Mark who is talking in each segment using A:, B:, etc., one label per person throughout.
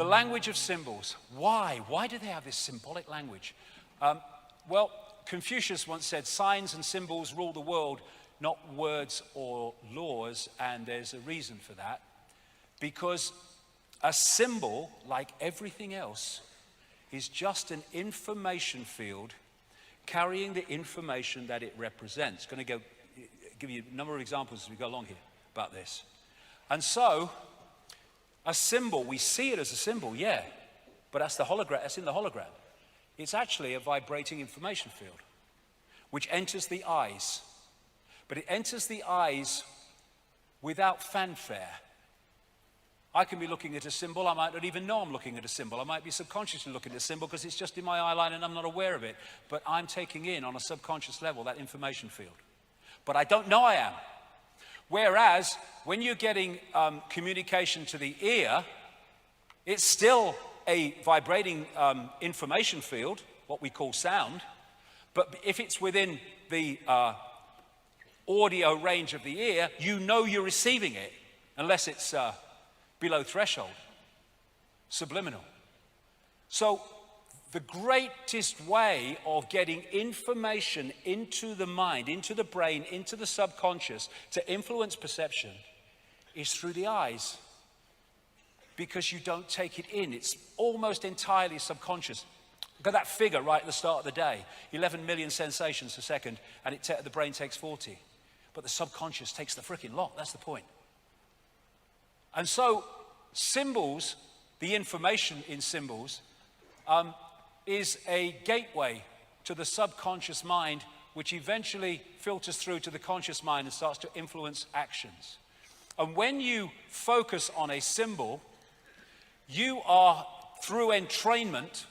A: The language of symbols. Why? Why do they have this symbolic language? Well, Confucius once said, signs and symbols rule the world, not words or laws, and there's a reason for that. Because a symbol, like everything else, is just an information field carrying the information that it represents. Going to give you a number of examples as we go along here about this. And so, a symbol, we see it as a symbol, yeah, but that's the hologram. That's in the hologram. It's actually a vibrating information field, which enters the eyes. But it enters the eyes without fanfare. I can be looking at a symbol, I might not even know I'm looking at a symbol. I might be subconsciously looking at a symbol because it's just in my eye line and I'm not aware of it. But I'm taking in on a subconscious level that information field. But I don't know I am. Whereas, when you're getting communication to the ear, it's still a vibrating information field, what we call sound. But if it's within the audio range of the ear, you know you're receiving it, unless it's below threshold, subliminal. So the greatest way of getting information into the mind, into the brain, into the subconscious to influence perception is through the eyes, because you don't take it in. It's almost entirely subconscious. Look at that figure right at the start of the day, 11 million sensations a second, and the brain takes 40. But the subconscious takes the freaking lot, that's the point. And so symbols, the information in symbols, is a gateway to the subconscious mind, which eventually filters through to the conscious mind and starts to influence actions. And when you focus on a symbol, you are, through entrainment,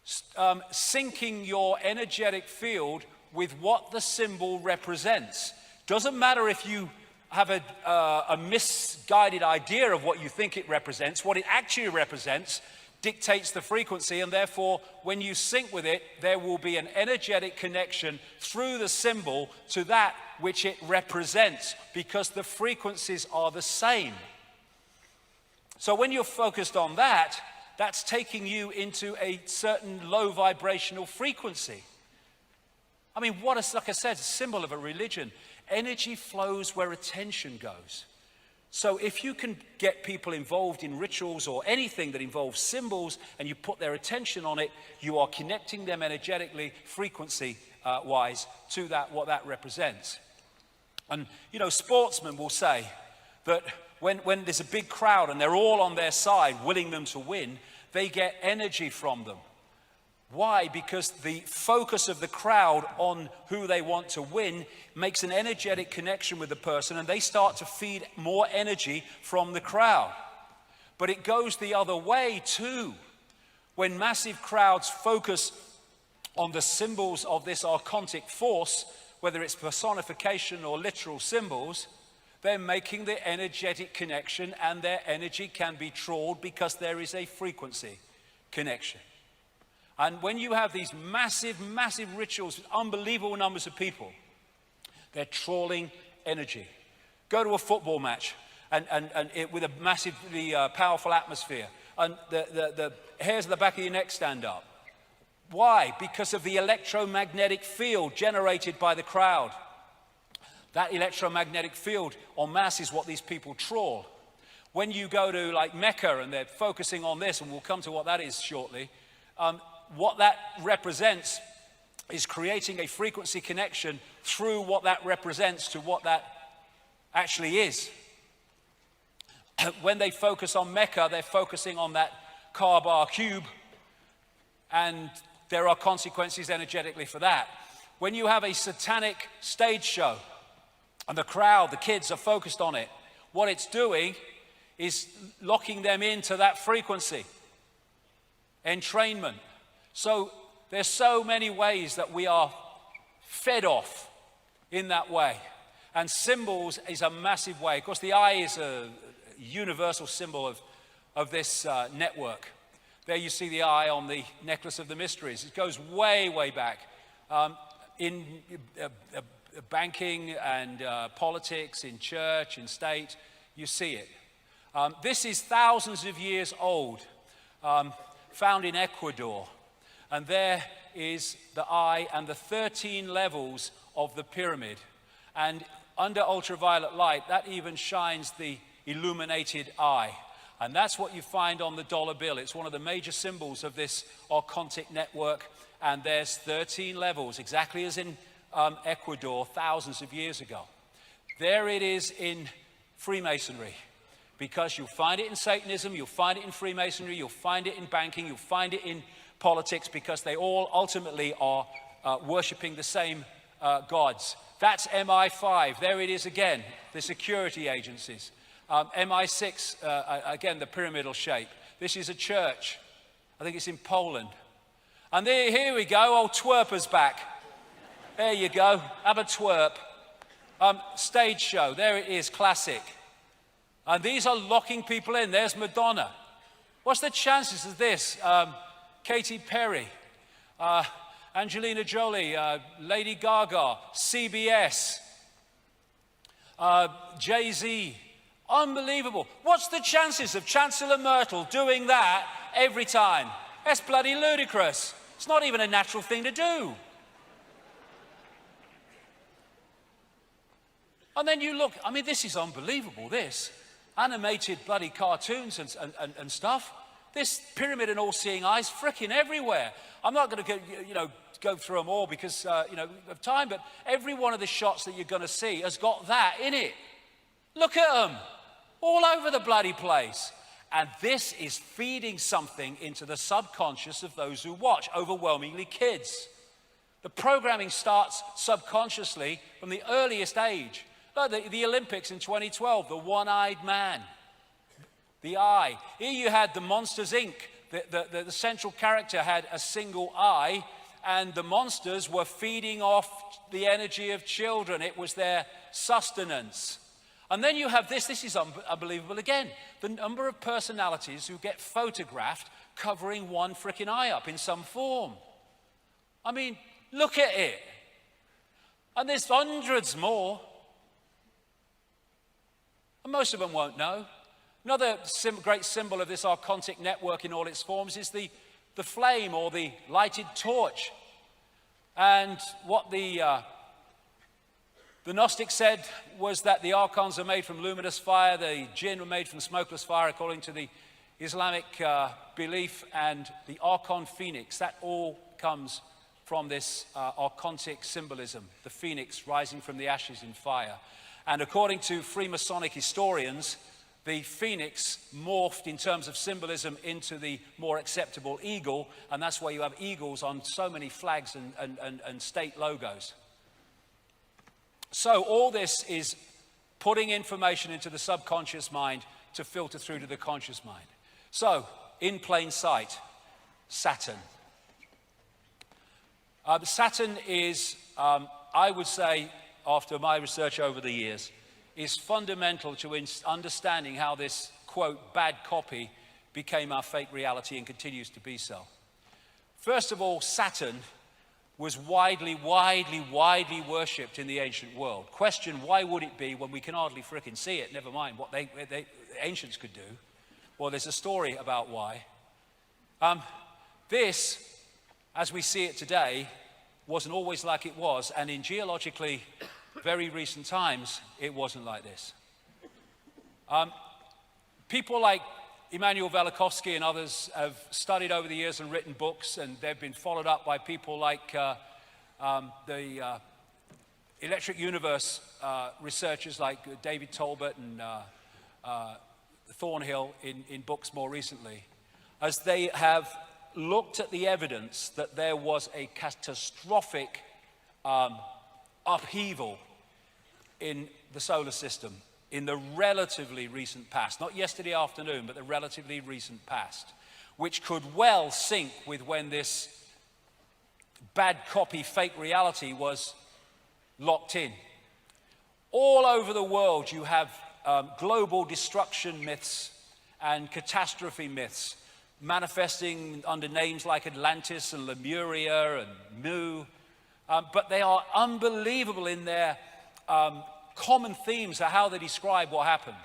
A: syncing your energetic field with what the symbol represents. Doesn't matter if you have a misguided idea of what you think it represents. What it actually represents dictates the frequency, and therefore when you sync with it, there will be an energetic connection through the symbol to that which it represents, because the frequencies are the same. So when you're focused on that, that's taking you into a certain low vibrational frequency. I mean, like I said, a symbol of a religion. Energy flows where attention goes. So if you can get people involved in rituals or anything that involves symbols, and you put their attention on it, you are connecting them energetically, frequency-wise, to what that represents. And, you know, sportsmen will say that when there's a big crowd and they're all on their side, willing them to win, they get energy from them. Why? Because the focus of the crowd on who they want to win makes an energetic connection with the person, and they start to feed more energy from the crowd. But it goes the other way too. When massive crowds focus on the symbols of this archontic force, whether it's personification or literal symbols, they're making the energetic connection, and their energy can be trawled because there is a frequency connection. And when you have these massive, massive rituals with unbelievable numbers of people, they're trawling energy. Go to a football match with a massively powerful atmosphere, and the hairs of the back of your neck stand up. Why? Because of the electromagnetic field generated by the crowd. That electromagnetic field en masse is what these people trawl. When you go to like Mecca and they're focusing on this, and we'll come to what that is shortly, what that represents is creating a frequency connection through what that represents to what that actually is. When they focus on Mecca, they're focusing on that Kaaba cube, and there are consequences energetically for that. When you have a satanic stage show and the crowd, the kids are focused on it, what it's doing is locking them into that frequency. Entrainment. So there's so many ways that we are fed off in that way. And symbols is a massive way. Of course, the eye is a universal symbol of this network. There you see the eye on the necklace of the mysteries. It goes way, way back. In banking and politics, in church, in state, you see it. This is thousands of years old, found in Ecuador. And there is the eye and the 13 levels of the pyramid. And under ultraviolet light, that even shines the illuminated eye. And that's what you find on the dollar bill. It's one of the major symbols of this archontic network. And there's 13 levels, exactly as in Ecuador thousands of years ago. There it is in Freemasonry, because you'll find it in Satanism, you'll find it in Freemasonry, you'll find it in banking, you'll find it in politics, because they all ultimately are worshipping the same gods. That's MI5. There it is again, the security agencies. MI6, again, the pyramidal shape. This is a church. I think it's in Poland. And here we go, old twerper's back. There you go, have a twerp. Stage show, there it is, classic. And these are locking people in. There's Madonna. What's the chances of this? Katy Perry, Angelina Jolie, Lady Gaga, CBS, Jay-Z. Unbelievable. What's the chances of Chancellor Merkel doing that every time? That's bloody ludicrous. It's not even a natural thing to do. And then you look, I mean, this is unbelievable, this. Animated bloody cartoons and stuff. This pyramid and all-seeing eyes frickin' everywhere. I'm not going to, go through them all because, of time, but every one of the shots that you're going to see has got that in it. Look at them. All over the bloody place. And this is feeding something into the subconscious of those who watch, overwhelmingly kids. The programming starts subconsciously from the earliest age. Like the Olympics in 2012, the one-eyed man, the eye. Here you had the Monsters, Inc. The central character had a single eye, and the monsters were feeding off the energy of children. It was their sustenance. And then you have this is unbelievable again, the number of personalities who get photographed covering one frickin' eye up in some form. I mean, look at it. And there's hundreds more. And most of them won't know. Another great symbol of this archontic network in all its forms is the flame or the lighted torch. And what the Gnostics said was that the archons are made from luminous fire, the jinn were made from smokeless fire, according to the Islamic belief, and the archon phoenix, that all comes from this archontic symbolism, the phoenix rising from the ashes in fire. And according to Freemasonic historians, the phoenix morphed in terms of symbolism into the more acceptable eagle, and that's why you have eagles on so many flags and state logos. So all this is putting information into the subconscious mind to filter through to the conscious mind. So, in plain sight, Saturn. Saturn is, I would say, after my research over the years, is fundamental to understanding how this, quote, bad copy became our fake reality and continues to be so. First of all, Saturn was widely worshipped in the ancient world. Question, why would it be when we can hardly frickin' see it, never mind what the ancients could do? Well, there's a story about why. This, as we see it today, wasn't always like it was, and in geologically very recent times, it wasn't like this. People like Immanuel Velikovsky and others have studied over the years and written books, and they've been followed up by people like the Electric Universe researchers like David Tolbert and Thornhill in books more recently, as they have looked at the evidence that there was a catastrophic upheaval in the solar system in the relatively recent past, not yesterday afternoon, but the relatively recent past, which could well sync with when this bad copy fake reality was locked in. All over the world you have global destruction myths and catastrophe myths manifesting under names like Atlantis and Lemuria and Mu, but they are unbelievable in their common themes of how they describe what happens.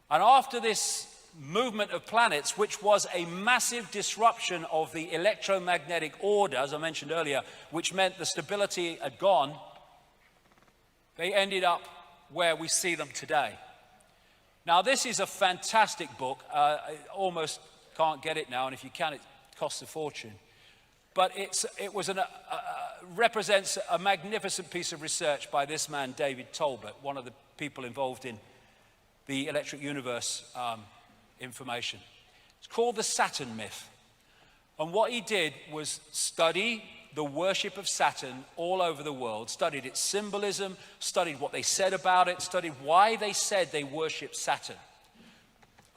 A: And after this movement of planets, which was a massive disruption of the electromagnetic order, as I mentioned earlier, which meant the stability had gone, they ended up where we see them today. Now, this is a fantastic book. I almost can't get it now, and if you can, it costs a fortune. But represents a magnificent piece of research by this man, David Tolbert, one of the people involved in the electric universe information. It's called the Saturn myth. And what he did was study the worship of Saturn all over the world, studied its symbolism, studied what they said about it, studied why they said they worshiped Saturn.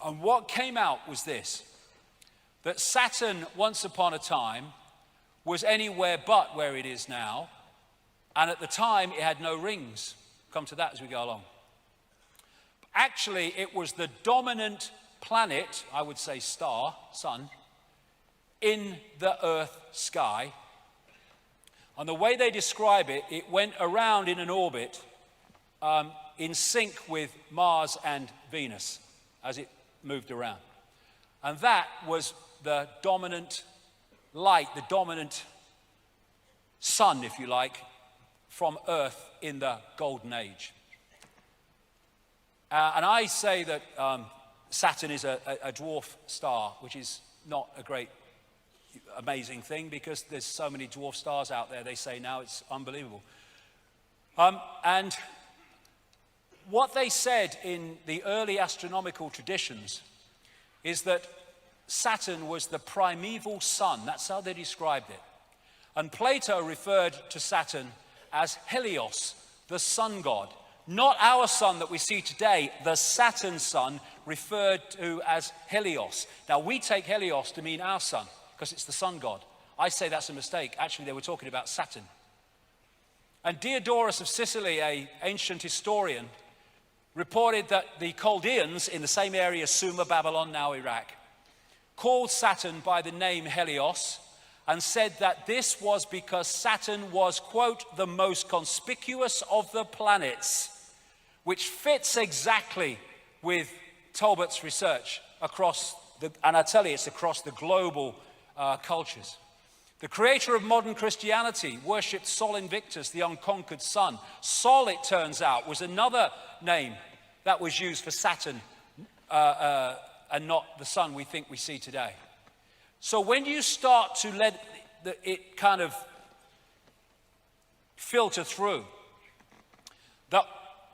A: And what came out was this, that Saturn, once upon a time, was anywhere but where it is now, and at the time it had no rings. Come to that as we go along. Actually, it was the dominant planet, I would say star, sun, in the Earth sky. And the way they describe it, it went around in an orbit in sync with Mars and Venus as it moved around. And that was the dominant light, the dominant sun, if you like, from Earth in the Golden Age. And I say that Saturn is a dwarf star, which is not a great, amazing thing because there's so many dwarf stars out there, they say now, it's unbelievable. And what they said in the early astronomical traditions is that Saturn was the primeval sun. That's how they described it. And Plato referred to Saturn as Helios, the sun god. Not our sun that we see today, the Saturn sun, referred to as Helios. Now, we take Helios to mean our sun, because it's the sun god. I say that's a mistake. Actually, they were talking about Saturn. And Diodorus of Sicily, an ancient historian, reported that the Chaldeans in the same area, Sumer, Babylon, now Iraq, called Saturn by the name Helios and said that this was because Saturn was, quote, the most conspicuous of the planets, which fits exactly with Tolbert's research across and I tell you, it's across the global cultures. The creator of modern Christianity worshipped Sol Invictus, the unconquered sun. Sol, it turns out, was another name that was used for Saturn and not the sun we think we see today. So when you start to let it kind of filter through, that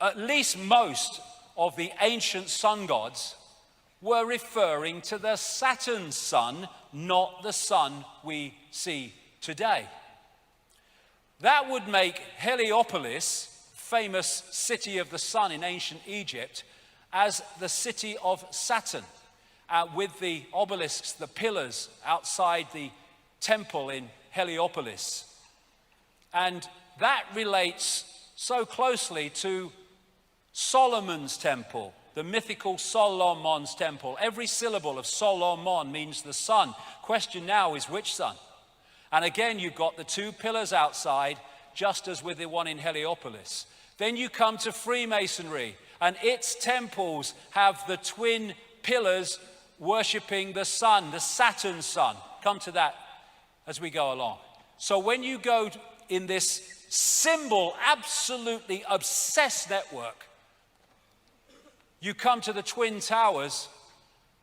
A: at least most of the ancient sun gods were referring to the Saturn sun, not the sun we see today. That would make Heliopolis, famous city of the sun in ancient Egypt, as the city of Saturn, with the obelisks, the pillars outside the temple in Heliopolis. And that relates so closely to Solomon's temple, the mythical Solomon's temple. Every syllable of Solomon means the sun. Question now is which sun? And again, you've got the two pillars outside, just as with the one in Heliopolis. Then you come to Freemasonry, and its temples have the twin pillars worshipping the sun, the Saturn sun. Come to that as we go along. So when you go in this symbol, absolutely obsessed network, you come to the twin towers,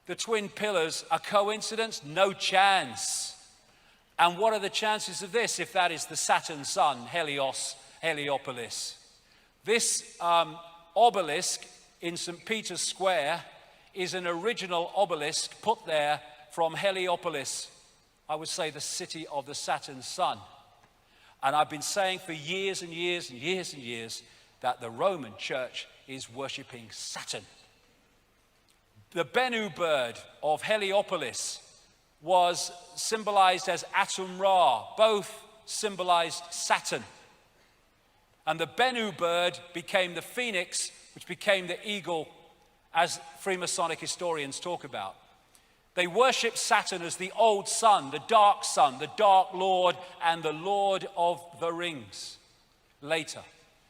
A: the twin pillars. A coincidence? No chance. And what are the chances of this if that is the Saturn sun, Helios, Heliopolis? This obelisk in St. Peter's Square is an original obelisk put there from Heliopolis, I would say the city of the Saturn sun. And I've been saying for years and years and years and years that the Roman Church is worshipping Saturn. The Bennu bird of Heliopolis was symbolized as Atum Ra. Both symbolized Saturn. And the Bennu bird became the phoenix, which became the eagle, as Freemasonic historians talk about. They worship Saturn as the old sun, the dark lord, and the lord of the rings. Later,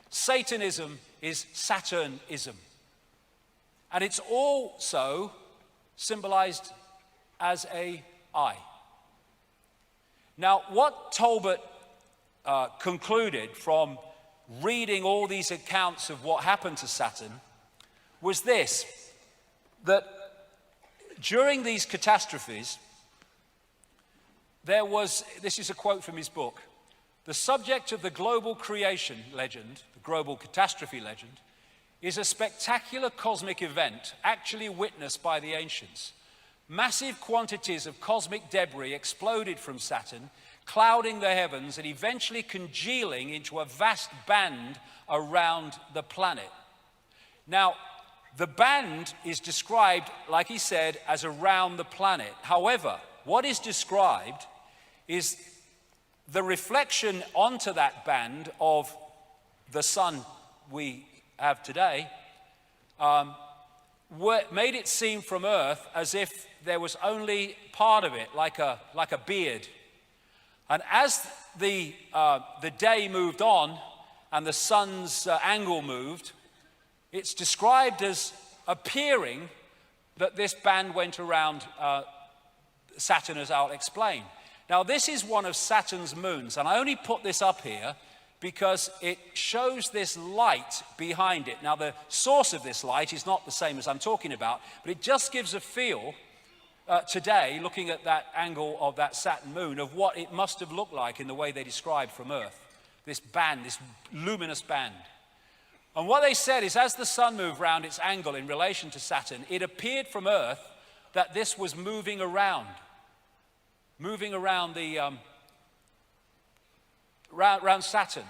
A: Satanism is Saturnism. And it's also symbolized as a eye. Now, what Talbot concluded from reading all these accounts of what happened to Saturn was this, that during these catastrophes, this is a quote from his book, the subject of the global creation legend, the global catastrophe legend, is a spectacular cosmic event actually witnessed by the ancients. Massive quantities of cosmic debris exploded from Saturn, clouding the heavens and eventually congealing into a vast band around the planet. Now, the band is described, like he said, as around the planet. However, what is described is the reflection onto that band of the sun we have today, made it seem from Earth as if there was only part of it, like a beard. And as the day moved on and the sun's angle moved, it's described as appearing that this band went around Saturn, as I'll explain. Now, this is one of Saturn's moons, and I only put this up here because it shows this light behind it. Now, the source of this light is not the same as I'm talking about, but it just gives a feel today, looking at that angle of that Saturn moon, of what it must have looked like in the way they described from Earth. This band, this luminous band. And what they said is, as the sun moved round its angle in relation to Saturn, it appeared from Earth that this was moving around around Saturn.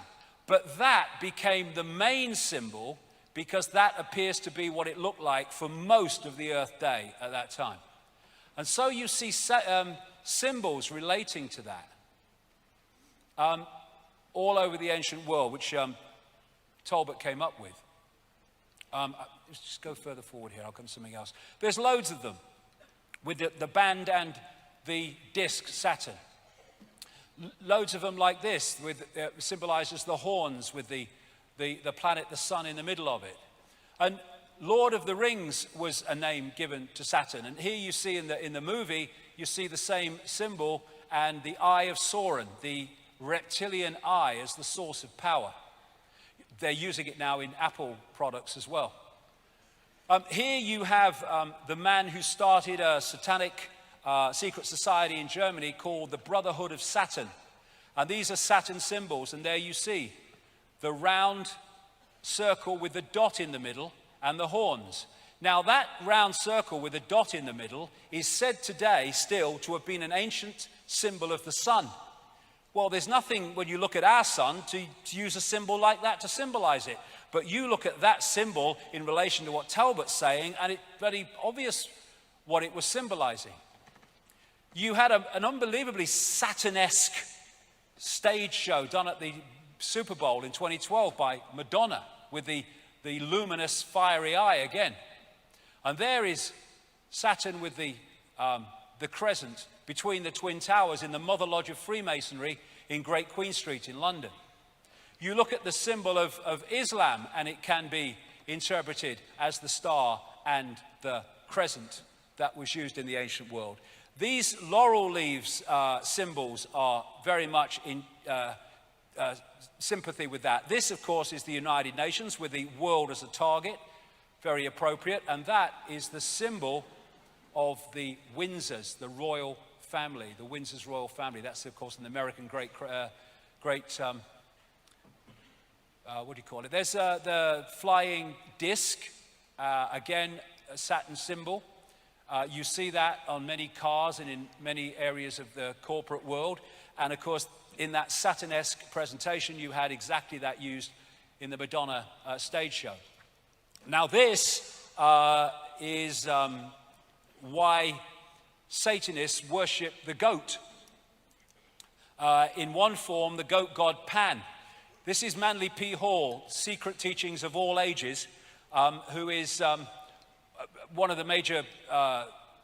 A: But that became the main symbol because that appears to be what it looked like for most of the Earth day at that time. And so you see symbols relating to that all over the ancient world, which Talbot came up with. Let's just go further forward here. I'll come to something else. There's loads of them with the band and the disk Saturn. Loads of them like this, with symbolizes the horns with the planet, the sun in the middle of it. And Lord of the Rings was a name given to Saturn. And here you see in the movie, you see the same symbol and the eye of Sauron, the reptilian eye, as the source of power. They're using it now in Apple products as well. Here you have the man who started a satanic secret society in Germany called the Brotherhood of Saturn. And these are Saturn symbols, and there you see the round circle with the dot in the middle and the horns. Now, that round circle with a dot in the middle is said today still to have been an ancient symbol of the sun. Well, there's nothing, when you look at our sun, to use a symbol like that to symbolize it. But you look at that symbol in relation to what Talbot's saying, and it's very obvious what it was symbolizing. You had an unbelievably Saturnesque stage show done at the Super Bowl in 2012 by Madonna with the luminous fiery eye again. And there is Saturn with the crescent between the Twin Towers in the Mother Lodge of Freemasonry in Great Queen Street in London. You look at the symbol of Islam, and it can be interpreted as the star and the crescent that was used in the ancient world. These laurel leaves symbols are very much in sympathy with that. This, of course, is the United Nations with the world as a target, very appropriate, and that is the symbol of the Windsors, the royal family, the Windsors royal family. That's, of course, an American great what do you call it? There's the flying disc, again, a Saturn symbol. You see that on many cars and in many areas of the corporate world. And of course, in that Saturnesque presentation, you had exactly that used in the Madonna stage show. Now, this is why Satanists worship the goat. In one form, the goat god Pan. This is Manly P. Hall, Secret Teachings of All Ages, who is one of the major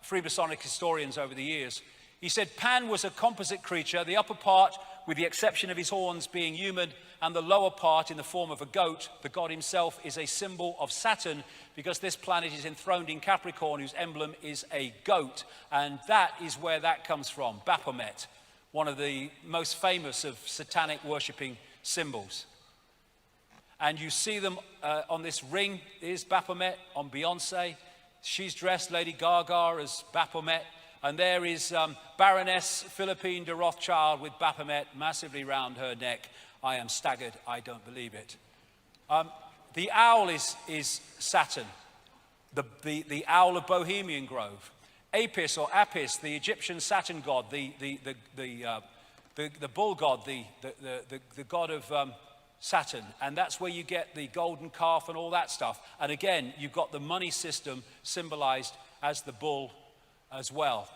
A: Freemasonic historians over the years. He said Pan was a composite creature, the upper part with the exception of his horns being human and the lower part in the form of a goat. The god himself is a symbol of Saturn because this planet is enthroned in Capricorn, whose emblem is a goat. And that is where that comes from, Baphomet, one of the most famous of satanic worshipping symbols. And you see them on this ring. Is Baphomet on Beyonce. She's dressed, Lady Gaga, as Baphomet. And there is Baroness Philippine de Rothschild with Baphomet massively round her neck. I am staggered, I don't believe it. The owl is Saturn, the owl of Bohemian Grove. Apis or Apis, the Egyptian Saturn god, the bull god, the god of Saturn. And that's where you get the golden calf and all that stuff. And again, you've got the money system symbolized as the bull as well.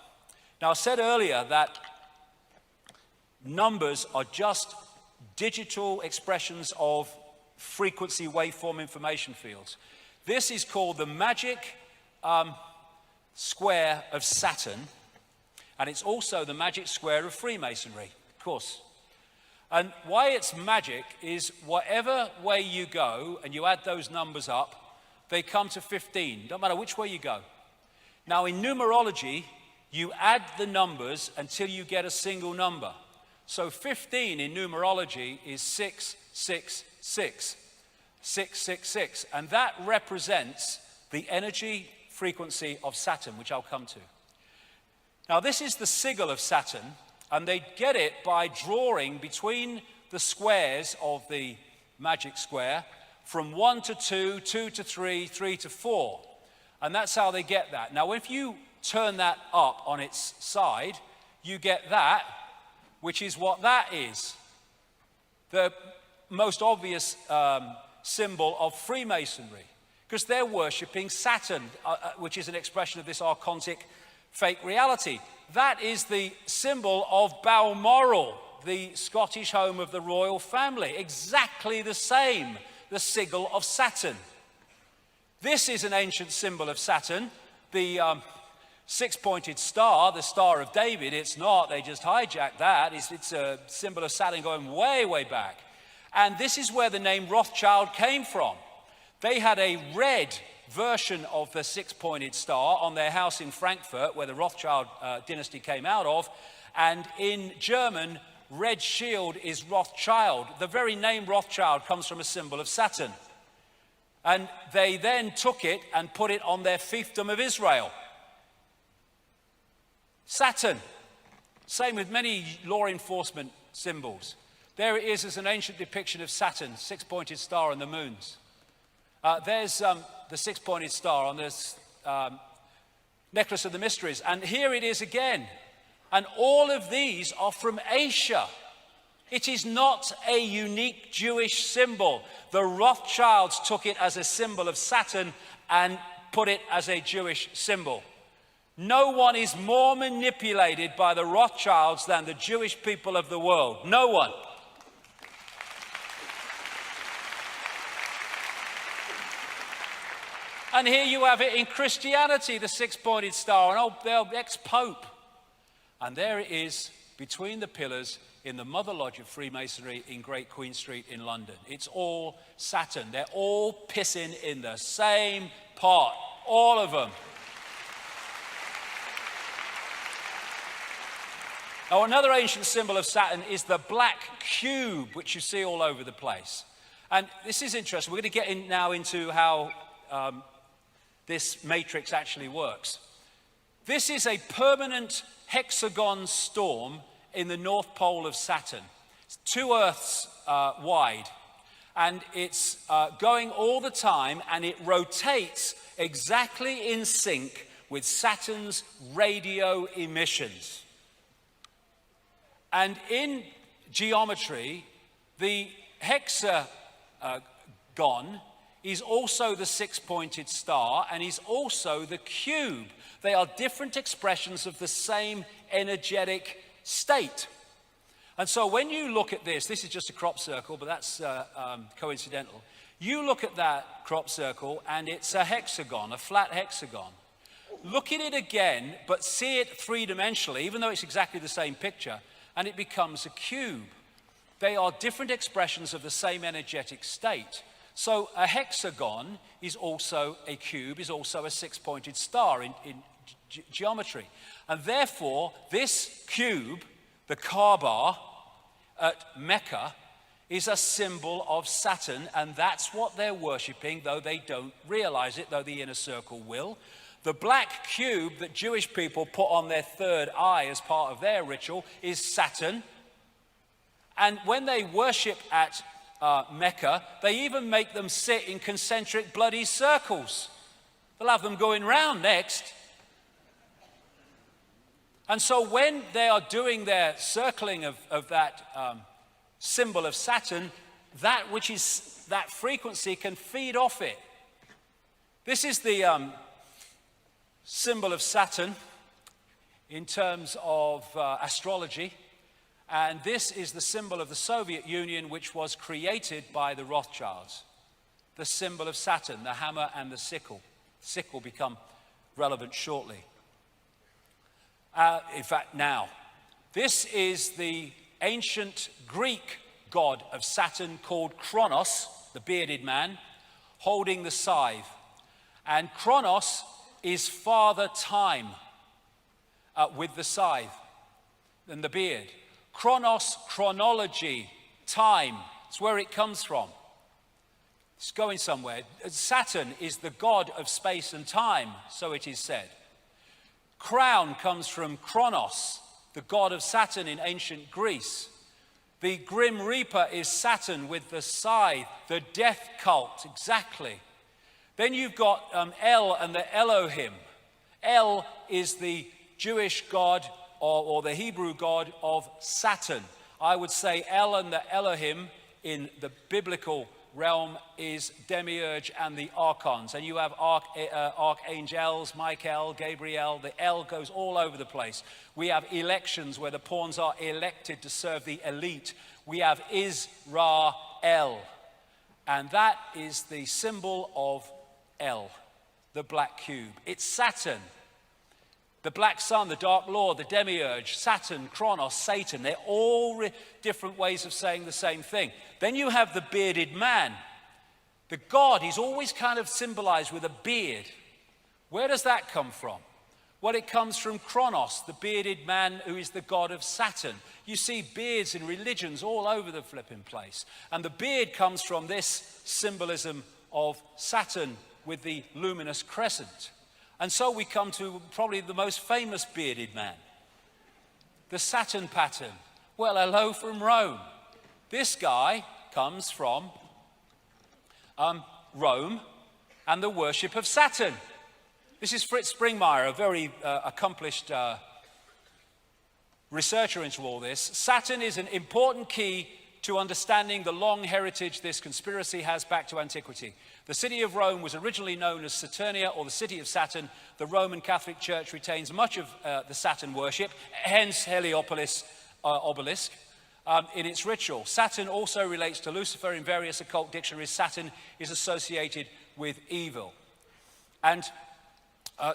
A: Now, I said earlier that numbers are just digital expressions of frequency waveform information fields. This is called the magic square of Saturn, and it's also the magic square of Freemasonry, of course. And why it's magic is whatever way you go and you add those numbers up, they come to 15. Don't matter which way you go. Now, in numerology, you add the numbers until you get a single number. So 15 in numerology is 666. 666. And that represents the energy frequency of Saturn, which I'll come to. Now, this is the sigil of Saturn, and they get it by drawing between the squares of the magic square from 1 to 2, 2 to 3, 3 to 4. And that's how they get that. Now, if you turn that up on its side, you get that, which is what that is. The most obvious symbol of Freemasonry, because they're worshipping Saturn, which is an expression of this archontic fake reality. That is the symbol of Balmoral, the Scottish home of the royal family. Exactly the same, the sigil of Saturn. This is an ancient symbol of Saturn, the six-pointed star, the Star of David. It's not, they just hijacked that. It's a symbol of Saturn going way, way back. And this is where the name Rothschild came from. They had a red version of the six-pointed star on their house in Frankfurt, where the Rothschild dynasty came out of. And in German, red shield is Rothschild. The very name Rothschild comes from a symbol of Saturn. And they then took it and put it on their fiefdom of Israel. Saturn. Same with many law enforcement symbols. There it is as an ancient depiction of Saturn, six-pointed star and the moons. There's the six-pointed star on this necklace of the mysteries. And here it is again. And all of these are from Asia. It is not a unique Jewish symbol. The Rothschilds took it as a symbol of Saturn and put it as a Jewish symbol. No one is more manipulated by the Rothschilds than the Jewish people of the world. No one. And here you have it in Christianity, the six-pointed star, an old ex-pope. And there it is between the pillars in the Mother Lodge of Freemasonry in Great Queen Street in London. It's all Saturn. They're all pissing in the same pot, all of them. Now, another ancient symbol of Saturn is the black cube, which you see all over the place. And this is interesting. We're going to get in now into how this matrix actually works. This is a permanent hexagon storm in the North Pole of Saturn. It's 2 Earths wide, and it's going all the time, and it rotates exactly in sync with Saturn's radio emissions. And in geometry, the hexagon is also the six-pointed star and is also the cube. They are different expressions of the same energetic state. And so when you look at this is just a crop circle, but that's coincidental. You look at that crop circle and it's a hexagon, a flat hexagon. Look at it again, but see it three-dimensionally, even though it's exactly the same picture, and it becomes a cube. they are different expressions of the same energetic state. So a hexagon is also a cube, is also a six-pointed star in geometry. And therefore, this cube, the Kaaba at Mecca, is a symbol of Saturn, and that's what they're worshipping, though they don't realize it, though the inner circle will. The black cube that Jewish people put on their third eye as part of their ritual is Saturn. And when they worship at Mecca, they even make them sit in concentric bloody circles. They'll have them going round next. And so when they are doing their circling of that symbol of Saturn, that which is that frequency can feed off it. This is the symbol of Saturn in terms of astrology. And this is the symbol of the Soviet Union, which was created by the Rothschilds. The symbol of Saturn, the hammer and the sickle. Sickle become relevant shortly. In fact, now. This is the ancient Greek god of Saturn called Kronos, the bearded man, holding the scythe. And Kronos is Father Time with the scythe and the beard. Chronos, chronology, time. It's where it comes from. It's going somewhere. Saturn is the god of space and time, so it is said. Crown comes from Kronos, the god of Saturn in ancient Greece. The Grim Reaper is Saturn with the scythe, the death cult, exactly. Then you've got El and the Elohim. El is the Jewish god or the Hebrew god of Saturn. I would say El and the Elohim in the biblical realm is Demiurge and the archons. And you have archangels, Michael, Gabriel. The El goes all over the place. We have elections where the pawns are elected to serve the elite. We have Israel. And that is the symbol of El, the black cube. It's Saturn. The black sun, the dark lord, the demiurge, Saturn, Kronos, Satan, they're all different ways of saying the same thing. Then you have the bearded man. The god is always kind of symbolized with a beard. Where does that come from? Well, it comes from Kronos, the bearded man who is the god of Saturn. You see beards in religions all over the flipping place. And the beard comes from this symbolism of Saturn with the luminous crescent. And so we come to probably the most famous bearded man, the Saturn pattern. Well, hello from Rome. This guy comes from Rome and the worship of Saturn. This is Fritz Springmeier, a very accomplished researcher into all this. Saturn is an important key to understanding the long heritage this conspiracy has back to antiquity. The city of Rome was originally known as Saturnia, or the city of Saturn. The Roman Catholic Church retains much of the Saturn worship, hence Heliopolis obelisk, in its ritual. Saturn also relates to Lucifer in various occult dictionaries. Saturn is associated with evil. And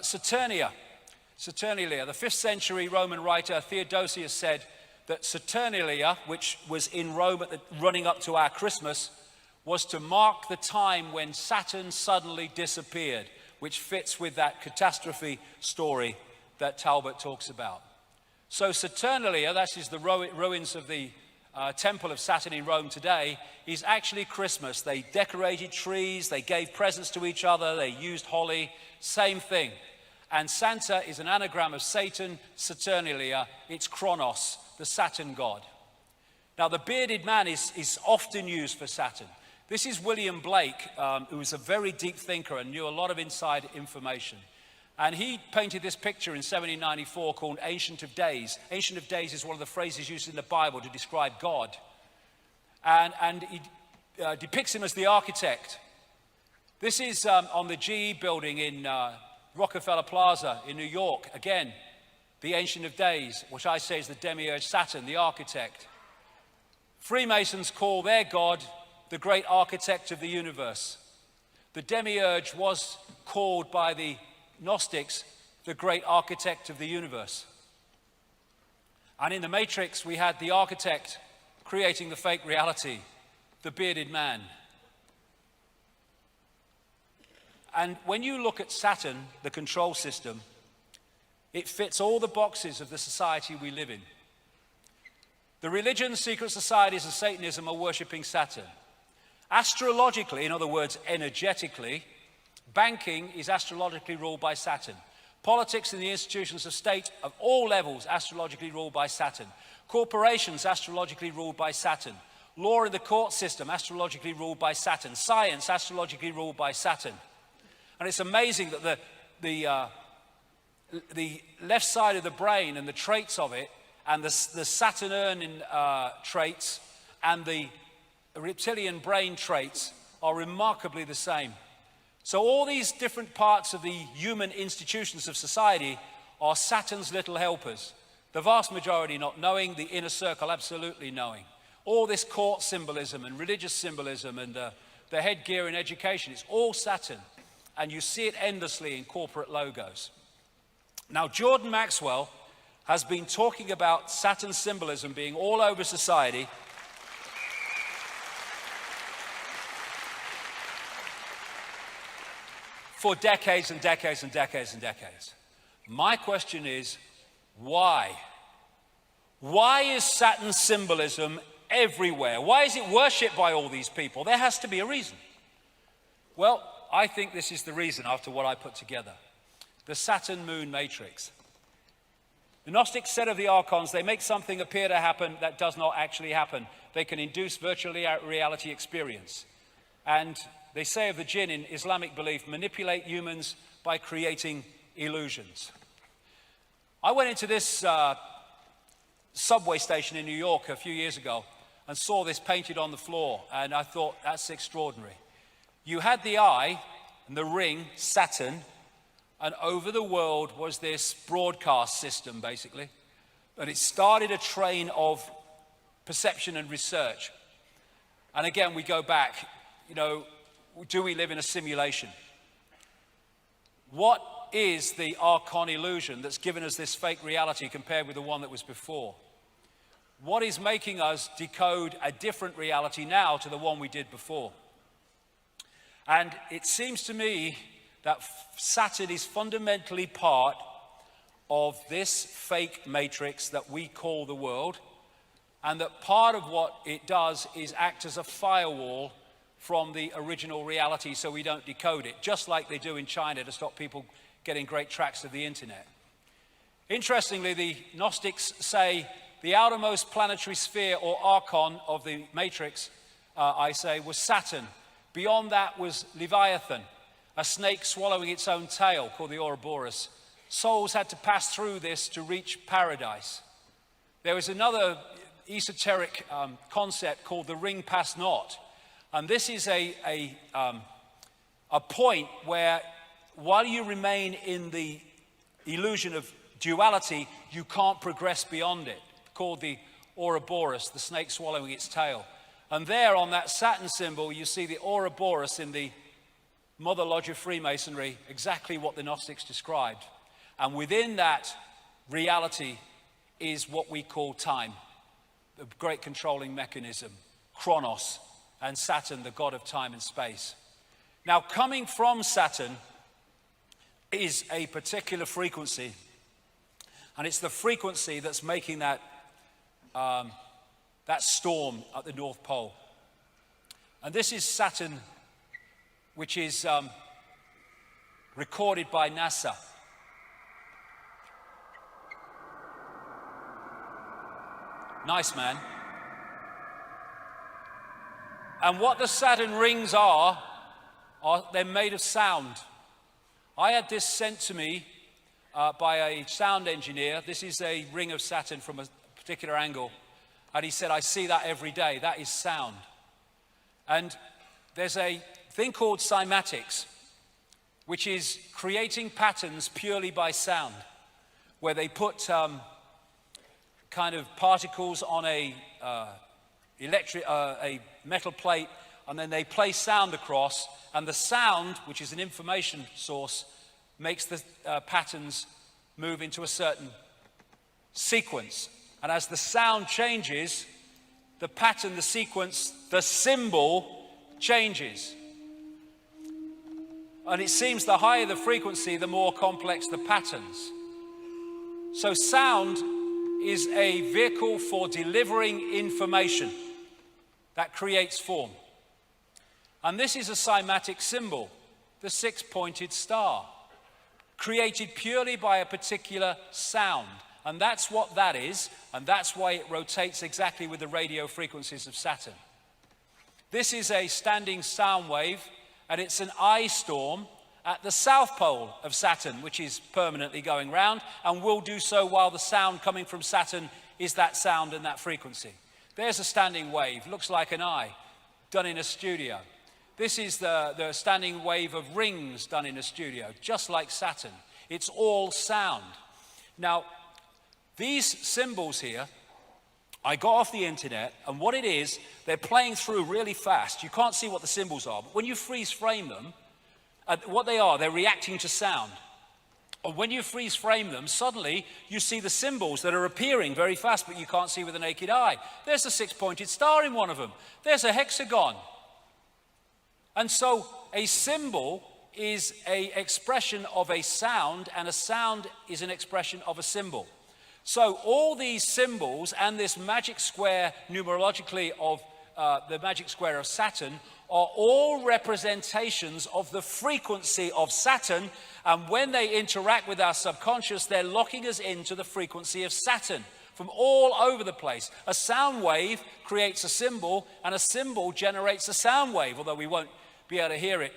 A: Saturnalia, the 5th century Roman writer Theodosius said that Saturnalia, which was in Rome running up to our Christmas, was to mark the time when Saturn suddenly disappeared, which fits with that catastrophe story that Talbot talks about. So Saturnalia, that is the ruins of the temple of Saturn in Rome today, is actually Christmas. They decorated trees, they gave presents to each other, they used holly, same thing. And Santa is an anagram of Satan, Saturnalia, it's Kronos, the Saturn god. Now the bearded man is often used for Saturn. This is William Blake, who was a very deep thinker and knew a lot of inside information. And he painted this picture in 1794 called Ancient of Days. Ancient of Days is one of the phrases used in the Bible to describe God. And he depicts him as the architect. This is on the GE building in Rockefeller Plaza in New York. Again, the Ancient of Days, which I say is the demiurge Saturn, the architect. Freemasons call their God the great architect of the universe. The demiurge was called by the Gnostics the great architect of the universe. And in the Matrix, we had the architect, creating the fake reality, the bearded man. And when you look at Saturn, the control system, it fits all the boxes of the society we live in. The religions, secret societies, and Satanism are worshipping Saturn. Astrologically, in other words, energetically, banking is astrologically ruled by Saturn. Politics and the institutions of state of all levels astrologically ruled by Saturn. Corporations astrologically ruled by Saturn. Law in the court system astrologically ruled by Saturn. Science astrologically ruled by Saturn. And it's amazing that the left side of the brain and the traits of it, and the Saturnian traits and the reptilian brain traits are remarkably the same. So all these different parts of the human institutions of society are Saturn's little helpers. The vast majority not knowing, the inner circle absolutely knowing. All this court symbolism and religious symbolism and the headgear in education, it's all Saturn. And you see it endlessly in corporate logos. Now, Jordan Maxwell has been talking about Saturn symbolism being all over society for decades and decades and decades and decades. My question is, why? Why is Saturn symbolism everywhere? Why is it worshipped by all these people? There has to be a reason. Well, I think this is the reason after what I put together. The Saturn-Moon matrix. The Gnostics said of the archons, they make something appear to happen that does not actually happen. They can induce virtual reality experience. And they say of the jinn in Islamic belief, manipulate humans by creating illusions. I went into this subway station in New York a few years ago and saw this painted on the floor, and I thought, that's extraordinary. You had the eye and the ring, Saturn, and over the world was this broadcast system, basically. And it started a train of perception and research. And again, we go back, do we live in a simulation? What is the archon illusion that's given us this fake reality compared with the one that was before? What is making us decode a different reality now to the one we did before? And it seems to me that Saturn is fundamentally part of this fake matrix that we call the world, and that part of what it does is act as a firewall from the original reality so we don't decode it, just like they do in China to stop people getting great tracts of the internet. Interestingly, the Gnostics say the outermost planetary sphere or archon of the matrix, I say, was Saturn. Beyond that was Leviathan, a snake swallowing its own tail called the Ouroboros. Souls had to pass through this to reach paradise. There was another esoteric concept called the ring pass not. And this is a point where while you remain in the illusion of duality, you can't progress beyond it, called the Ouroboros, the snake swallowing its tail. And there on that Saturn symbol, you see the Ouroboros in the Mother Lodge of Freemasonry, exactly what the Gnostics described. And within that reality is what we call time, the great controlling mechanism, Chronos, and Saturn, the god of time and space. Now, coming from Saturn is a particular frequency, and it's the frequency that's making that storm at the North Pole. And this is Saturn, which is recorded by NASA. Nice, man. And what the Saturn rings are they're made of sound. I had this sent to me by a sound engineer. This is a ring of Saturn from a particular angle. And he said, I see that every day. That is sound. And there's a thing called cymatics, which is creating patterns purely by sound, where they put kind of particles on a metal plate, and then they play sound across, and the sound, which is an information source, makes the patterns move into a certain sequence. And as the sound changes, the pattern, the sequence, the symbol changes. And it seems the higher the frequency, the more complex the patterns. So sound is a vehicle for delivering information that creates form. And this is a cymatic symbol, the six-pointed star, created purely by a particular sound. And that's what that is, and that's why it rotates exactly with the radio frequencies of Saturn. This is a standing sound wave, and it's an eye storm at the south pole of Saturn, which is permanently going round, and will do so while the sound coming from Saturn is that sound and that frequency. There's a standing wave, looks like an eye, done in a studio. This is the standing wave of rings done in a studio, just like Saturn. It's all sound. Now, these symbols here, I got off the internet, and what it is, they're playing through really fast. You can't see what the symbols are, but when you freeze frame them, what they are, they're reacting to sound. And when you freeze frame them, suddenly you see the symbols that are appearing very fast, but you can't see with the naked eye. There's a six-pointed star in one of them. There's a hexagon. And so a symbol is an expression of a sound, and a sound is an expression of a symbol. So all these symbols and this magic square numerologically of the magic square of Saturn are all representations of the frequency of Saturn, and when they interact with our subconscious, they're locking us into the frequency of Saturn from all over the place. A sound wave creates a symbol, and a symbol generates a sound wave, although we won't be able to hear it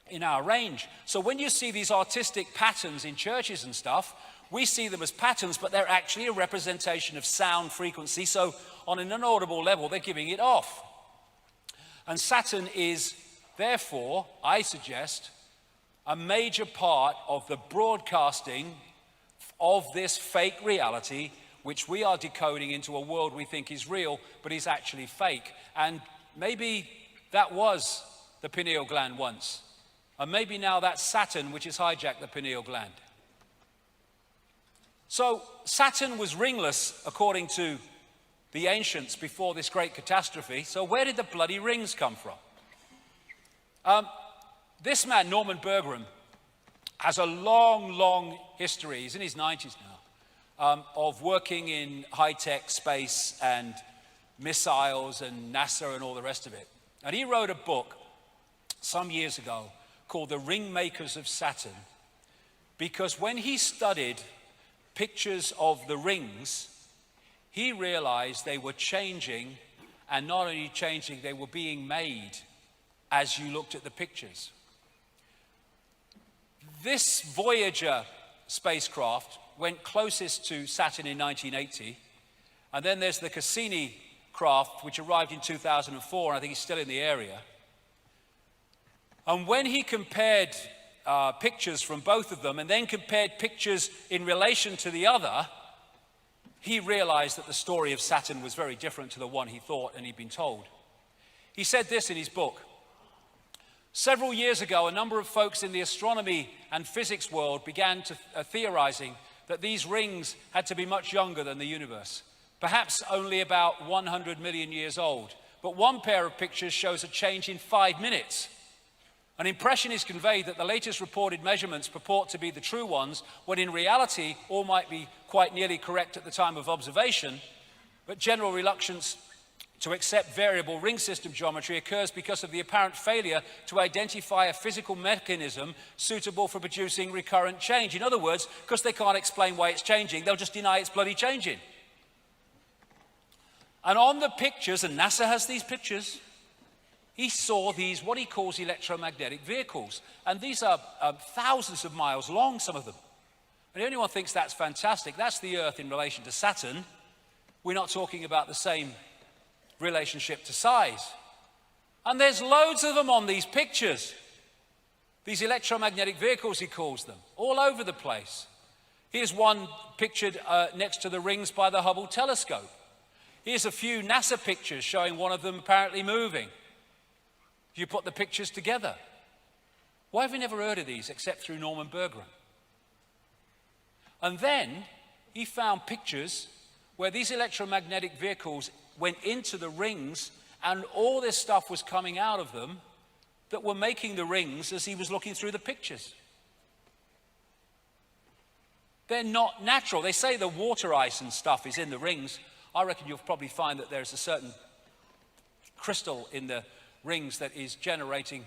A: in our range. So when you see these artistic patterns in churches and stuff, we see them as patterns, but they're actually a representation of sound frequency. So on an inaudible level, they're giving it off. And Saturn is, therefore, I suggest, a major part of the broadcasting of this fake reality, which we are decoding into a world we think is real, but is actually fake. And maybe that was the pineal gland once. And maybe now that's Saturn which has hijacked the pineal gland. So Saturn was ringless according to the ancients before this great catastrophe. So where did the bloody rings come from? This man, Norman Berggren, has a long, long history, he's in his 90s now, of working in high-tech space and missiles and NASA and all the rest of it. And he wrote a book some years ago called The Ringmakers of Saturn, because when he studied pictures of the rings, he realized they were changing, and not only changing, they were being made as you looked at the pictures. This Voyager spacecraft went closest to Saturn in 1980, and then there's the Cassini craft, which arrived in 2004, and I think he's still in the area. And when he compared pictures from both of them, and then compared pictures in relation to the other, he realized that the story of Saturn was very different to the one he thought and he'd been told. He said this in his book: several years ago, a number of folks in the astronomy and physics world began to theorizing that these rings had to be much younger than the universe, perhaps only about 100 million years old. But one pair of pictures shows a change in 5 minutes. An impression is conveyed that the latest reported measurements purport to be the true ones, when in reality all might be quite nearly correct at the time of observation, but general reluctance to accept variable ring system geometry occurs because of the apparent failure to identify a physical mechanism suitable for producing recurrent change. In other words, because they can't explain why it's changing, they'll just deny it's bloody changing. And on the pictures, and NASA has these pictures, he saw these, what he calls electromagnetic vehicles. And these are thousands of miles long, some of them. And if anyone thinks that's fantastic, that's the Earth in relation to Saturn. We're not talking about the same relationship to size. And there's loads of them on these pictures. These electromagnetic vehicles, he calls them, all over the place. Here's one pictured next to the rings by the Hubble telescope. Here's a few NASA pictures showing one of them apparently moving. You put the pictures together. Why have we never heard of these except through Norman Berggren? And then he found pictures where these electromagnetic vehicles went into the rings, and all this stuff was coming out of them that were making the rings as he was looking through the pictures. They're not natural. They say the water ice and stuff is in the rings. I reckon you'll probably find that there's a certain crystal in the rings that is generating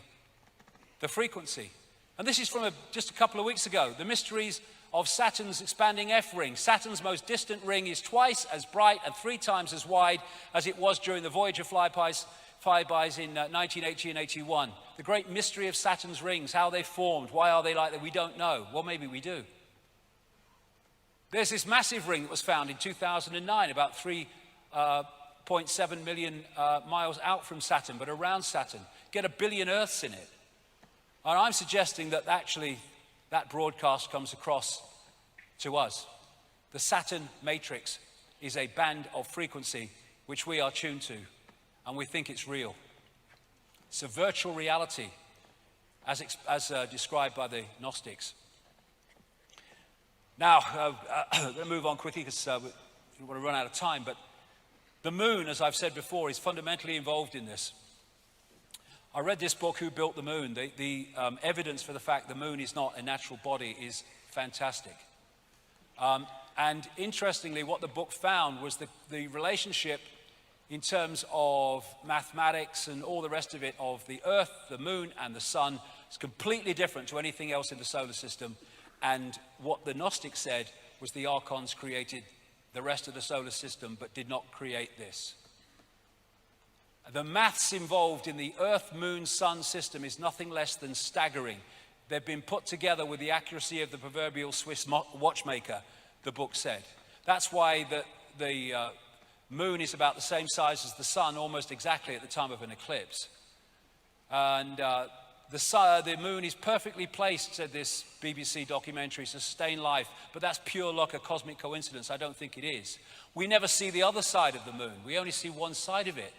A: the frequency. And this is from just a couple of weeks ago. The mysteries of Saturn's expanding F ring. Saturn's most distant ring is twice as bright and 3 times as wide as it was during the Voyager flybys in 1980 and 81. The great mystery of Saturn's rings, how they formed, why are they like that, we don't know. Well, maybe we do. There's this massive ring that was found in 2009, about 3.7 million miles out from Saturn, but around Saturn. Get 1 billion Earths in it. And I'm suggesting that actually that broadcast comes across to us. The Saturn matrix is a band of frequency which we are tuned to, and we think it's real. It's a virtual reality, as described by the Gnostics. Now, I'm going to move on quickly because we want to run out of time, but the moon, as I've said before, is fundamentally involved in this. I read this book, Who Built the Moon? The evidence for the fact the moon is not a natural body is fantastic. And interestingly, what the book found was the relationship in terms of mathematics and all the rest of it of the Earth, the moon, and the sun is completely different to anything else in the solar system. And what the Gnostics said was the archons created the rest of the solar system but did not create this. The maths involved in the Earth, Moon, Sun system is nothing less than staggering. They've been put together with the accuracy of the proverbial Swiss watchmaker, the book said. That's why the moon is about the same size as the sun, almost exactly at the time of an eclipse. And the moon is perfectly placed, said this BBC documentary, to sustain life, but that's pure luck, a cosmic coincidence. I don't think it is. We never see the other side of the moon. We only see one side of it.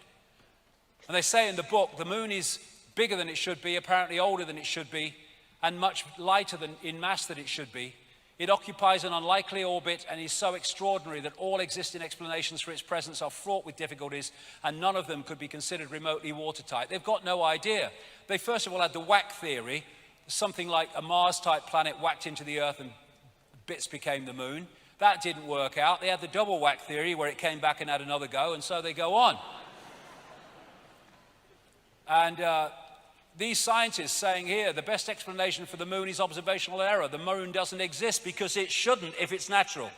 A: And they say in the book, the moon is bigger than it should be, apparently older than it should be, and much lighter than in mass than it should be. It occupies an unlikely orbit and is so extraordinary that all existing explanations for its presence are fraught with difficulties, and none of them could be considered remotely watertight. They've got no idea. They first of all had the whack theory, something like a Mars-type planet whacked into the Earth and bits became the moon. That didn't work out. They had the double whack theory where it came back and had another go, and so they go on. And these scientists saying here, the best explanation for the moon is observational error. The moon doesn't exist because it shouldn't if it's natural.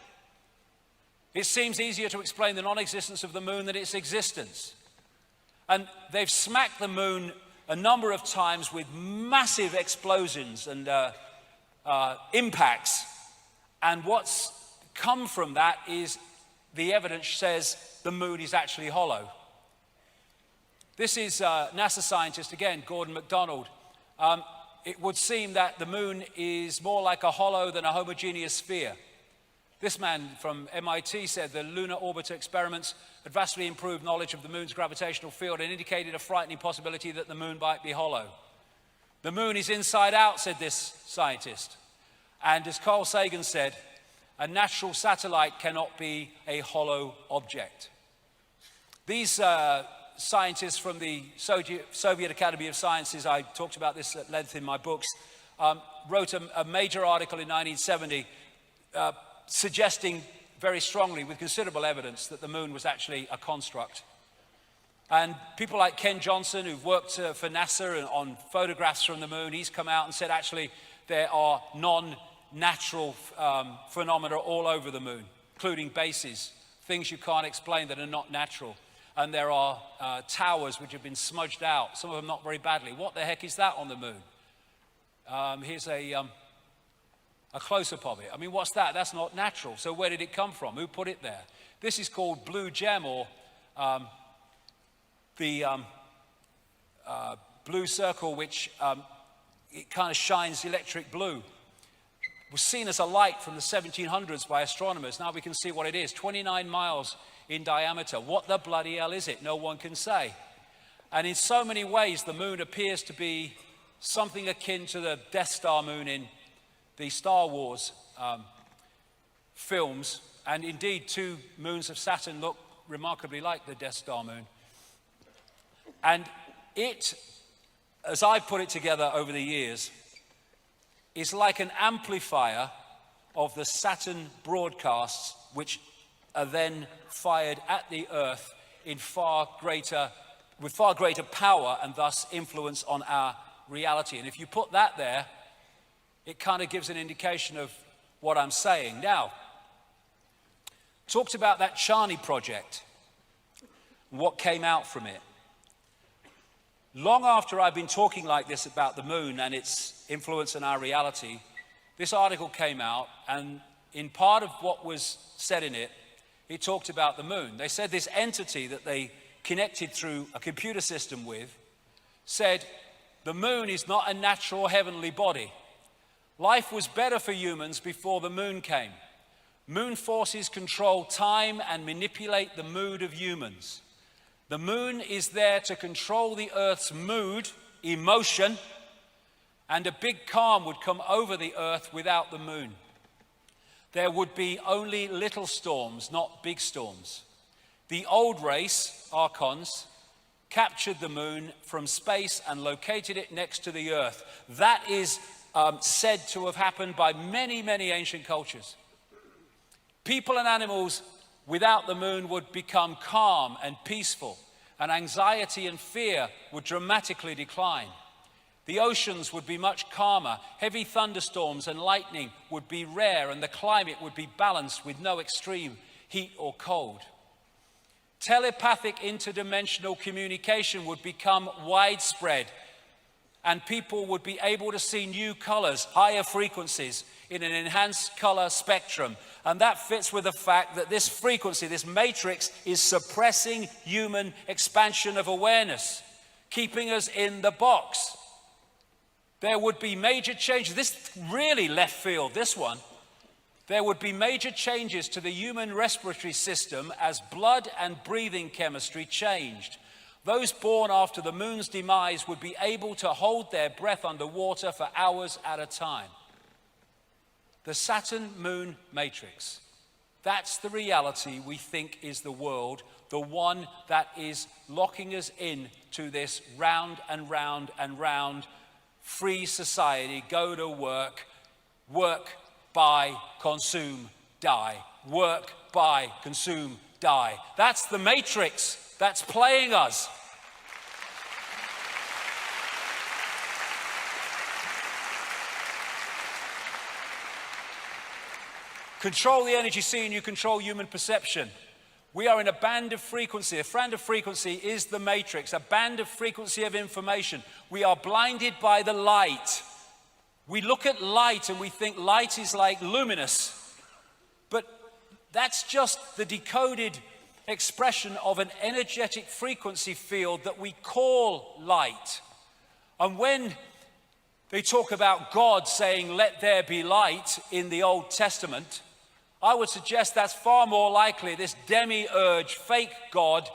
A: It seems easier to explain the non-existence of the moon than its existence. And they've smacked the moon a number of times with massive explosions and impacts. And what's come from that is the evidence says the moon is actually hollow. This is NASA scientist, again, Gordon MacDonald. It would seem that the moon is more like a hollow than a homogeneous sphere. This man from MIT said the lunar orbiter experiments had vastly improved knowledge of the moon's gravitational field and indicated a frightening possibility that the moon might be hollow. The moon is inside out, said this scientist. And as Carl Sagan said, a natural satellite cannot be a hollow object. These scientists from the Soviet Academy of Sciences, I talked about this at length in my books, wrote a major article in 1970 suggesting very strongly, with considerable evidence, that the moon was actually a construct. And people like Ken Johnson, who've worked for NASA on photographs from the moon, he's come out and said actually there are non-natural phenomena all over the moon, including bases, things you can't explain that are not natural. And there are towers which have been smudged out, some of them not very badly. What the heck is that on the moon? Here's a close-up of it. I mean, what's that? That's not natural. So where did it come from? Who put it there? This is called blue gem, or the blue circle, which it kind of shines electric blue. It was seen as a light from the 1700s by astronomers. Now we can see what it is, 29 miles in diameter. What the bloody hell is it? No one can say. And in so many ways, the moon appears to be something akin to the Death Star moon in the Star Wars films. And indeed, 2 moons of Saturn look remarkably like the Death Star moon. And it, as I put it together over the years, is like an amplifier of the Saturn broadcasts, which are then fired at the Earth with far greater power and thus influence on our reality. And if you put that there, it kind of gives an indication of what I'm saying. Now, talked about that Charney project and what came out from it. Long after I've been talking like this about the moon and its influence on our reality, this article came out, and in part of what was said in it, it talked about the moon. They said this entity that they connected through a computer system with said the moon is not a natural heavenly body. Life was better for humans before the moon came. Moon forces control time and manipulate the mood of humans. The moon is there to control the Earth's mood, emotion, and a big calm would come over the Earth without the moon. There would be only little storms, not big storms. The old race, Archons, captured the moon from space and located it next to the Earth. That is said to have happened by many, many ancient cultures. People and animals without the moon would become calm and peaceful, and anxiety and fear would dramatically decline. The oceans would be much calmer, heavy thunderstorms and lightning would be rare, and the climate would be balanced with no extreme heat or cold. Telepathic interdimensional communication would become widespread, and people would be able to see new colors, higher frequencies in an enhanced color spectrum. And that fits with the fact that this frequency, this matrix, is suppressing human expansion of awareness, keeping us in the box. There would be major changes. This really left field, this one. There would be major changes to the human respiratory system as blood and breathing chemistry changed. Those born after the moon's demise would be able to hold their breath underwater for hours at a time. The Saturn-Moon matrix. That's the reality we think is the world, the one that is locking us in to this round and round and round free society. Go to work, work, buy, consume, die. Work, buy, consume, die. That's the matrix that's playing us. Control the energy scene, you control human perception. We are in a band of frequency. A band of frequency is the matrix, a band of frequency of information. We are blinded by the light. We look at light and we think light is like luminous, but that's just the decoded expression of an energetic frequency field that we call light. And when they talk about God saying, "Let there be light" in the Old Testament, I would suggest that's far more likely this demiurge, fake God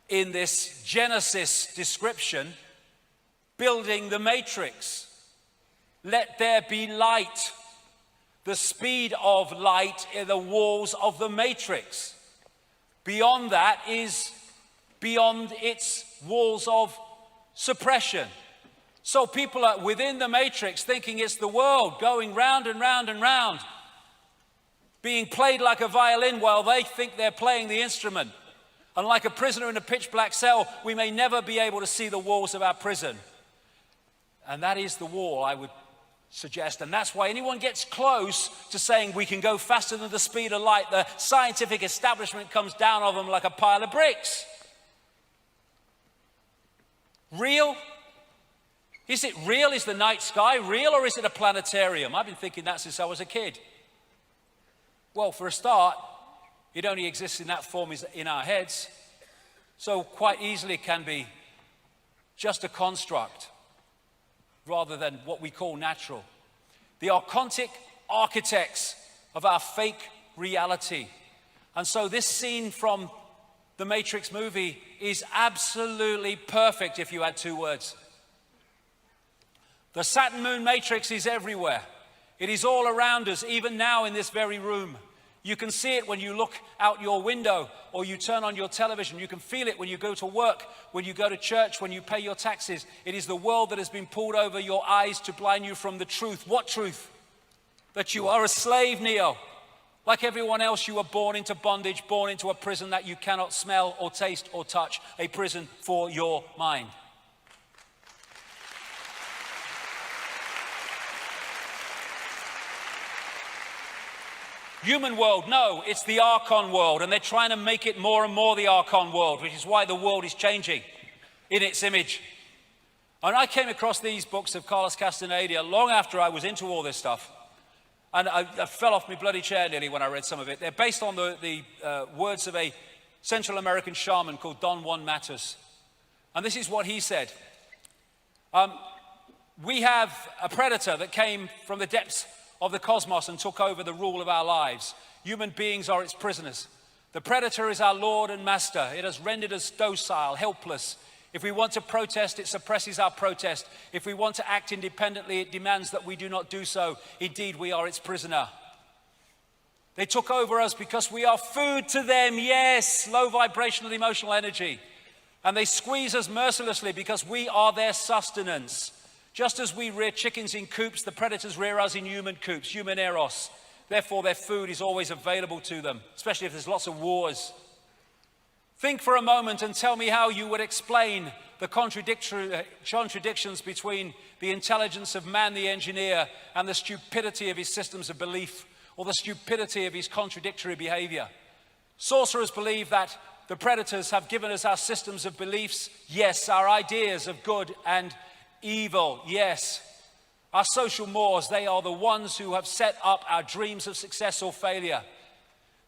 A: in this Genesis description, building the matrix. Let there be light. The speed of light in the walls of the matrix. Beyond that is beyond its walls of suppression. So people are within the matrix thinking it's the world going round and round and round, being played like a violin while they think they're playing the instrument. And like a prisoner in a pitch black cell, we may never be able to see the walls of our prison. And that is the wall, I would suggest. And that's why anyone gets close to saying we can go faster than the speed of light, the scientific establishment comes down on them like a pile of bricks. Real? Is it real? Is the night sky real, or is it a planetarium? I've been thinking that since I was a kid. Well, for a start, it only exists in that form in our heads, so quite easily can be just a construct rather than what we call natural. The archontic architects of our fake reality. And so this scene from the Matrix movie is absolutely perfect if you had two words. The Saturn Moon Matrix is everywhere. It is all around us, even now in this very room. You can see it when you look out your window or you turn on your television. You can feel it when you go to work, when you go to church, when you pay your taxes. It is the world that has been pulled over your eyes to blind you from the truth. What truth? That you are a slave, Neo. Like everyone else, you were born into bondage, born into a prison that you cannot smell or taste or touch, a prison for your mind. Human world, no, it's the Archon world, and they're trying to make it more and more the Archon world, which is why the world is changing in its image. And I came across these books of Carlos Castaneda long after I was into all this stuff. And I fell off my bloody chair nearly when I read some of it. They're based on the words of a Central American shaman called Don Juan Matus. And this is what he said. We have a predator that came from the depths of the cosmos and took over the rule of our lives. Human beings are its prisoners. The predator is our Lord and Master. It has rendered us docile, helpless. If we want to protest, it suppresses our protest. If we want to act independently, it demands that we do not do so. Indeed, we are its prisoner. They took over us because we are food to them, yes, low vibrational emotional energy. And they squeeze us mercilessly because we are their sustenance. Just as we rear chickens in coops, the predators rear us in human coops, human eros. Therefore, their food is always available to them, especially if there's lots of wars. Think for a moment and tell me how you would explain the contradictions between the intelligence of man the engineer and the stupidity of his systems of belief, or the stupidity of his contradictory behavior. Sorcerers believe that the predators have given us our systems of beliefs, yes, our ideas of good and evil, yes. Our social mores, they are the ones who have set up our dreams of success or failure.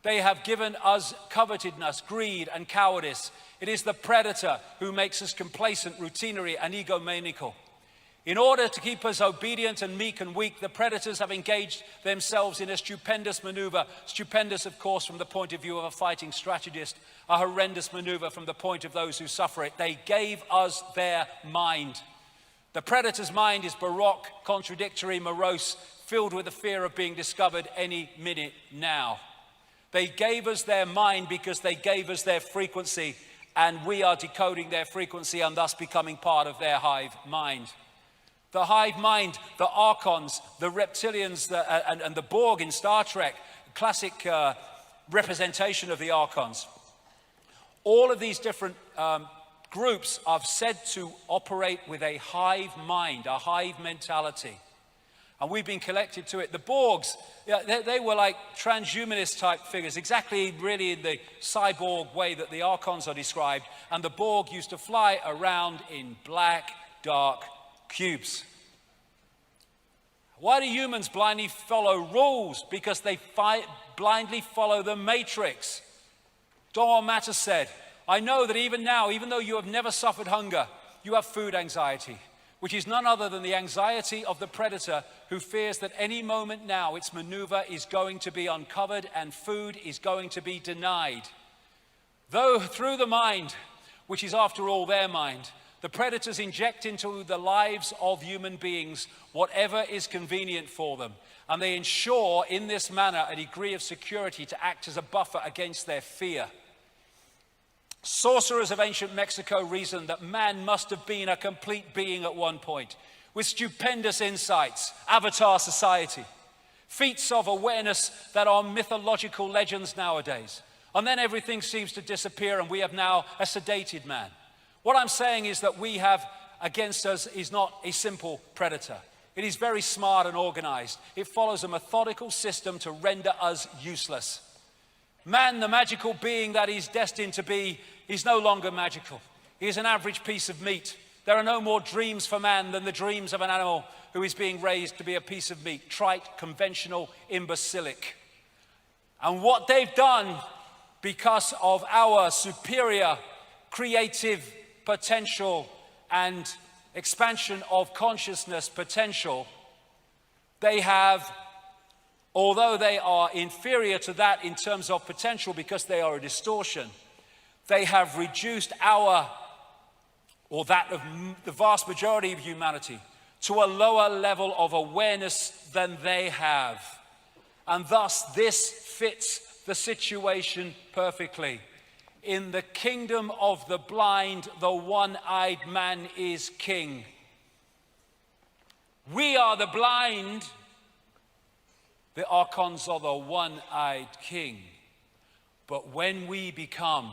A: They have given us covetousness, greed, and cowardice. It is the predator who makes us complacent, routinary, and egomaniacal. In order to keep us obedient and meek and weak, the predators have engaged themselves in a stupendous maneuver. Stupendous, of course, from the point of view of a fighting strategist, a horrendous maneuver from the point of those who suffer it. They gave us their mind. The predator's mind is baroque, contradictory, morose, filled with the fear of being discovered any minute now. They gave us their mind because they gave us their frequency, and we are decoding their frequency and thus becoming part of their hive mind. The hive mind, the Archons, the reptilians, and the Borg in Star Trek, classic representation of the Archons. All of these different groups are said to operate with a hive mind, a hive mentality. And we've been collected to it. The Borgs, they were like transhumanist type figures, exactly really in the cyborg way that the Archons are described. And the Borg used to fly around in black, dark cubes. Why do humans blindly follow rules? Because they blindly follow the matrix. Don Matter said, I know that even now, even though you have never suffered hunger, you have food anxiety, which is none other than the anxiety of the predator who fears that any moment now its maneuver is going to be uncovered and food is going to be denied. Though through the mind, which is after all their mind, the predators inject into the lives of human beings whatever is convenient for them, and they ensure in this manner a degree of security to act as a buffer against their fear. Sorcerers of ancient Mexico reasoned that man must have been a complete being at one point, with stupendous insights, avatar society, feats of awareness that are mythological legends nowadays. And then everything seems to disappear and we have now a sedated man. What I'm saying is that we have against us is not a simple predator. It is very smart and organized. It follows a methodical system to render us useless. Man, the magical being that he's destined to be, is no longer magical. He is an average piece of meat. There are no more dreams for man than the dreams of an animal who is being raised to be a piece of meat, trite, conventional, imbecilic. And what they've done, because of our superior creative potential and expansion of consciousness potential, they have, although they are inferior to that in terms of potential because they are a distortion, they have reduced our, or that of the vast majority of humanity, to a lower level of awareness than they have. And thus this fits the situation perfectly. In the kingdom of the blind, the one-eyed man is king. We are the blind. The archons are the one-eyed king. But when we become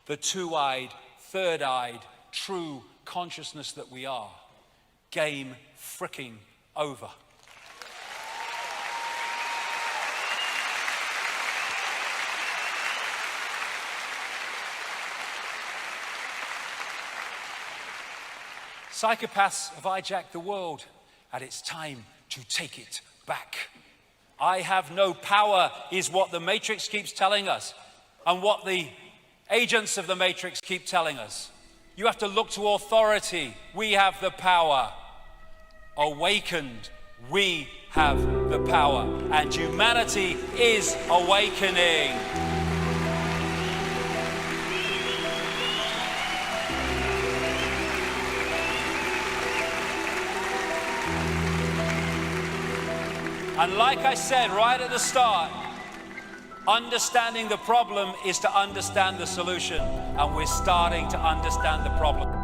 A: the two-eyed, third-eyed, true consciousness that we are, game fricking over. Psychopaths have hijacked the world, and it's time to take it back. I have no power is what the Matrix keeps telling us, and what the agents of the Matrix keep telling us. You have to look to authority. We have the power. Awakened, we have the power, and humanity is awakening. And like I said right at the start, understanding the problem is to understand the solution, and we're starting to understand the problem.